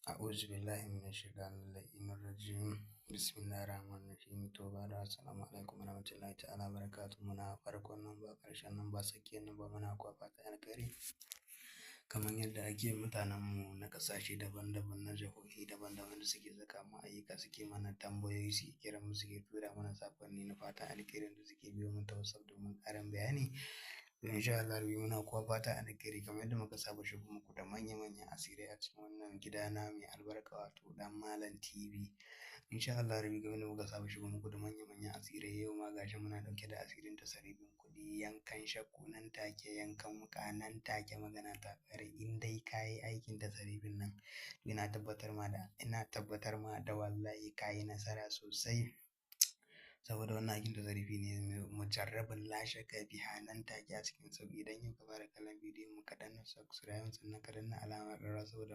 أعوذ بالله من الشيطان اللعين الرجيم بسم الله الرحمن الرحيم to bada assalamu alaikum warahmatullahi ta'ala barakatuh muna farkon nan ba ƙarshen nan ba tsakiyar nan ba muna kwa fatan alkhairi kamar yadda ake mutanen mu na ƙasashe daban-daban na jihohi daban-daban da suke saka mu ayyuka suke mana tambayoyi suke kira mu suke tura mana saƙonni na fatan alkhairin da suke biyo mu ta WhatsApp domin ƙarin bayani insha Allah muna kuwa fata alkhairi kamar yadda muka saba shigo muku da manya-manyan asirai a cikin wannan gida na mai albarka wato Dan Malam TV insha Allah kamar yadda muka saba shigo muku da manya-manyan asirai yau ma gashi muna dauke da asirin tasarifin kuɗi yankan shakku nan take yankan wuka nan take magana ta ƙare in dai kayi aikin tasarifin nan ina tabbatar ma da wallahi kayi nasara sosai saboda wannan aikin tasarifi ne mujarrabin la shakka biha nan take a cikin sauƙi idan yau ka fara kallon bidiyon mu ka danna subscribe sannan ka danna alamar ƙararrawa saboda